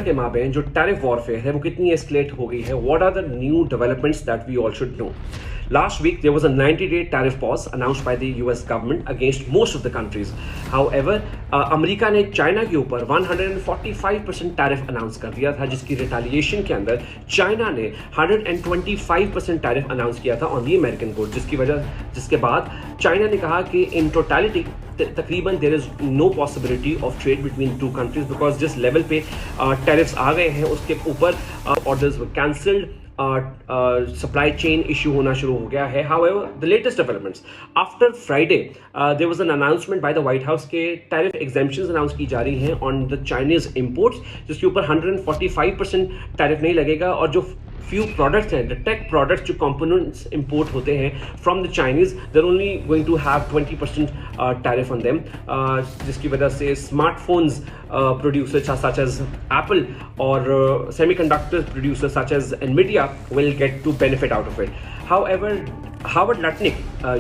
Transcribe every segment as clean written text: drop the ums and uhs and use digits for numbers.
के माबेन जो tariff warfare है वो कितनी एस्केलेट हो गई है. What are the new developments that we all should know. Last week, there was a 90-day tariff pause announced by the US government against most of the countries. However, America ने China के ऊपर 145% tariff announce कर दिया था, जिसकी retaliation के अंदर China ने 125% टैरिफ अनाउंस किया था ऑन दी अमेरिकन गुड्स, जिसके बाद चाइना ने कहा कि इन टोटलिटी तकरीबन there is no possibility of trade between two countries, because जिस लेवल पे टैरिफ्स आ गए हैं उसके ऊपर orders cancelled, supply chain issue होना शुरू हो गया है. However, the latest developments after Friday, there was an announcement by the White House के tariff exemptions अनाउंस की जा रही हैं on the Chinese imports, जिसके ऊपर 145% टैरिफ नहीं लगेगा, और जो few products हैं, the tech products जो components import होते हैं from the Chinese, they're only going to have 20% tariff on them, जिसकी वजह से smartphones producers such as Apple और semiconductor producers such as Nvidia will get to benefit out of it. However, Howard Lutnick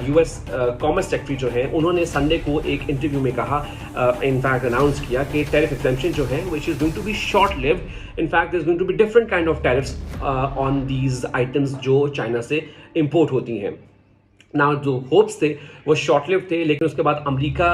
US commerce secretary जो है, उन्होंने Sunday को एक interview में कहा, इनफैक्ट अनाउंस किया कि टैरिफ एग्जेम्पशन जो है which is going to be short lived. In fact there is going to be different kind of tariffs on these items जो चाइना से इंपोर्ट होती हैं. ना जो होप्स थे वो शॉर्ट लिव थे, लेकिन उसके बाद अमेरिका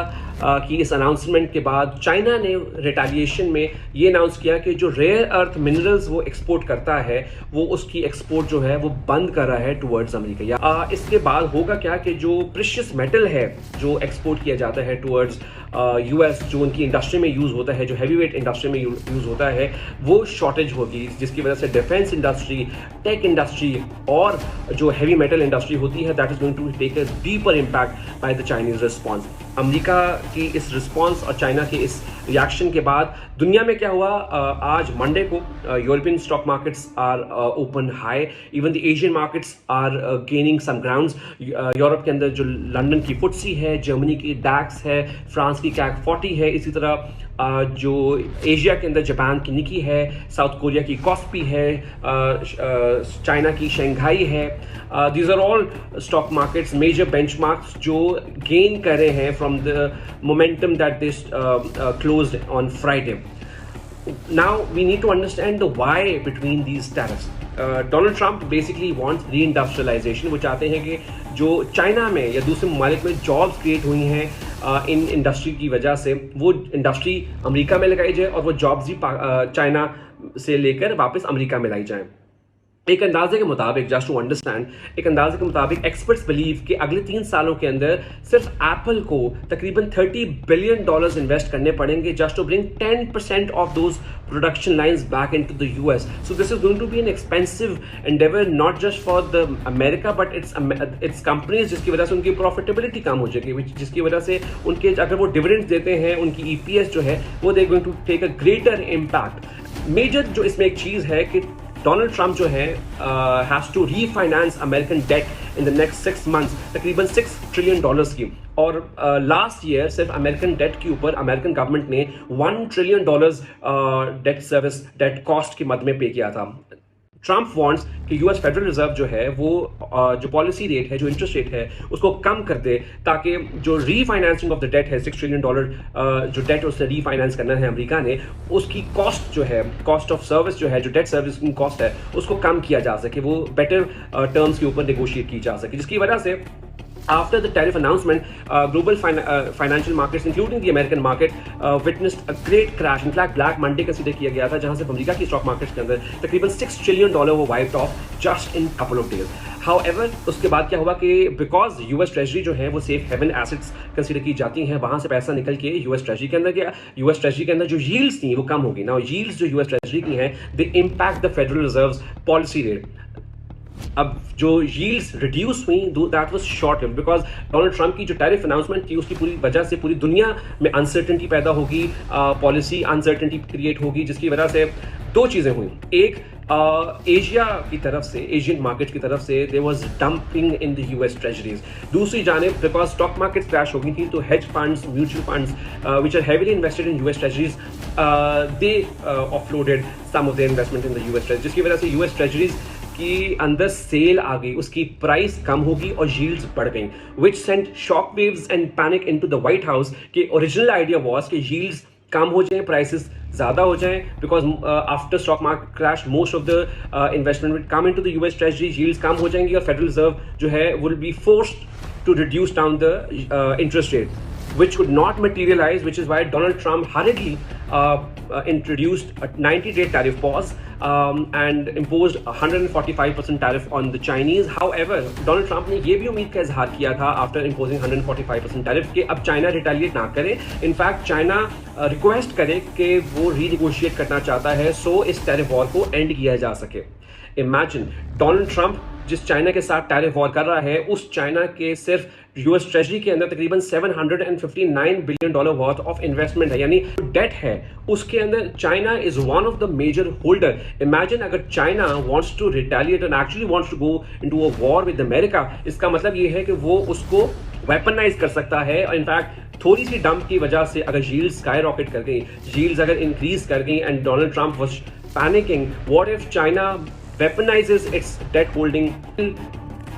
की इस अनाउंसमेंट के बाद चाइना ने रिटेलिएशन में ये अनाउंस किया कि जो रेयर अर्थ मिनरल्स वो एक्सपोर्ट करता है वो उसकी एक्सपोर्ट जो है वो बंद कर रहा है टुवर्ड्स अमेरिका. इसके बाद होगा क्या कि जो प्रेशियस मेटल है जो एक्सपोर्ट किया जाता है टुवर्ड्स US, जो उनकी इंडस्ट्री में यूज़ होता है, जो हैवी वेट इंडस्ट्री में यूज़ होता है, वो शॉर्टेज होगी, जिसकी वजह से डिफेंस इंडस्ट्री, टेक इंडस्ट्री और जो हैवी मेटल इंडस्ट्री होती है, that is going to take a deeper impact by the Chinese response. America की इस रिस्पॉन्स और चाइना के इस रिएक्शन के बाद दुनिया में क्या हुआ, आज मंडे को European stock markets are open high, even the Asian markets are gaining some grounds. Europe के अंदर जो लंदन की फुटसी है, जर्मनी की डैक्स है, फ्रांस की कैक 40 है, इसी तरह जो एशिया के अंदर जापान की निकी है, साउथ कोरिया की कॉस्पी है, चाइना की शंघाई है. These are all stock markets major benchmarks जो गेन कर रहे हैं from the momentum that this closed on Friday. Now we need to understand the why between these tariffs. Donald Trump basically wants reindustrialization. वो चाहते हैं कि जो China में या दूसरे ममालिक में जॉब्स क्रिएट हुई हैं इन इंडस्ट्री की वजह से, वो इंडस्ट्री अमेरिका में लगाई जाए और वो जॉब्स भी चाइना से लेकर वापस अमेरिका में लाई जाएं. एक अंदाजे के मुताबिक, जस्ट टू अंडरस्टैंड, एक अंदाजे के मुताबिक एक्सपर्ट्स बिलीव कि अगले 3 सालों के अंदर सिर्फ एप्पल को तकरीबन $30 बिलियन इन्वेस्ट करने पड़ेंगे just to bring 10% of those production lines back into the US. So this is going to be an expensive endeavour not just for the America but its companies, जिसकी वजह से उनकी profitability कम हो जाएगी, जिसकी वजह से उनके अगर वो डिविडेंड्स देते हैं, उनकी EPS जो है वो they going to take a greater impact. Major जो इसमें एक चीज़ है कि डोनाल्ड ट्रंप जो है has to refinance American debt in the next 6 months तकरीबन $6 ट्रिलियन की, और लास्ट ईयर सिर्फ अमेरिकन डेट के ऊपर अमेरिकन गवर्नमेंट ने $1 trillion debt service debt cost के मद में पे किया था. ट्रंप वांट्स कि US फेडरल रिजर्व जो है वो जो पॉलिसी रेट है, जो इंटरेस्ट रेट है, उसको कम कर दे, ताकि जो रीफाइनेंसिंग ऑफ द डेट है, $6 ट्रिलियन जो डेट उससे रीफाइनेंस करना है अमेरिका ने, उसकी कॉस्ट जो है, कॉस्ट ऑफ सर्विस जो है, जो डेट सर्विस की कॉस्ट है, उसको कम किया जा सके, वो बेटर टर्म्स के ऊपर नेगोशिएट की जा सके, जिसकी वजह से after the tariff announcement, global financial markets, including the American market, witnessed a great crash. In fact, Black Monday consider किया गया था, जहां से अमेरिका की स्टॉक मार्केट्स के अंदर तकरीबन $6 ट्रिलियन वो wiped off just in couple of days. However, उसके बाद क्या हुआ कि बिकॉज US ट्रेजरी जो है वो सेफ हेवन एसेट्स कंसीडर की जाती हैं, वहां से पैसा निकल के US ट्रेजरी के अंदर गया. US ट्रेजरी के अंदर जो यील्ड्स थी वो कम हो गई. नाउ यील्ड्स जो US ट्रेजरी की हैं, they impact the federal reserve's policy rate. अब जो यील्ड्स रिड्यूस हुई, that was short lived, because Donald Trump की जो टैरिफ अनाउंसमेंट थी उसकी पूरी वजह से पूरी दुनिया में अनसर्टेनिटी पैदा होगी, पॉलिसी अनसर्टेनिटी क्रिएट होगी, जिसकी वजह से 2 चीज़ें हुई. एक, एशिया की तरफ से, एशियन मार्केट की तरफ से there was dumping in the US treasuries. दूसरी जानिब बिकॉज स्टॉक मार्केट क्रैश हो गई थी, तो hedge funds, mutual funds which are heavily invested in US treasuries, they offloaded some of their investment in the US treasuries, जिसकी वजह से US treasuries की अंदर सेल आ गई, उसकी प्राइस कम होगी और यील्ड्स बढ़ गई, which sent shock waves and panic into the White House. के ओरिजिनल आइडिया वाज कि यील्ड्स कम हो जाएं, प्राइसेस ज़्यादा हो जाएं, because after stock market crash most of the investment will come into the US treasury, yields कम हो जाएंगी और फेडरल रिजर्व जो है will be forced to reduce down the interest rate, which could not materialize, which is why Donald Trump hurriedly introduced a 90-day tariff pause and imposed a 145% tariff on the Chinese. However, Donald Trump ने ये भी उम्मीद का इजहार किया था after imposing 145% tariff कि अब चाइना रिटेलिएट ना करे, इनफैक्ट चाइना रिक्वेस्ट करे कि वो रीनेगोशिएट करना चाहता है, सो इस टैरिफ वॉर को एंड किया जा सके। इमेजिन डोनाल्ड ट्रंप जिस चाइना के साथ टैरिफ वॉर कर रहा है, उस चाइना के सिर्फ यूएस ट्रेजरी के अंदर तकरीबन $759 बिलियन वर्थ ऑफ इन्वेस्टमेंट है, यानी डेट है उसके अंदर China is one of the major holder. Imagine अगर China wants to retaliate and actually wants to go into a war with America, इसका मतलब ये है कि वो उसको वेपनाइज कर सकता है। और इनफैक्ट थोड़ी सी डंप की वजह से अगर यील्ड्स स्काई रॉकेट कर गई, यील्ड्स अगर इंक्रीज कर गई and Donald Trump was panicking, what if China weaponizes its debt holding, will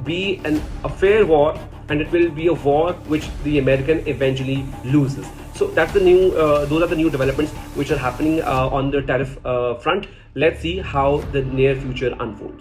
be a fair war, and it will be a war which the American eventually loses. So that's the new those are the new developments which are happening on the tariff front. Let's see how the near future unfolds.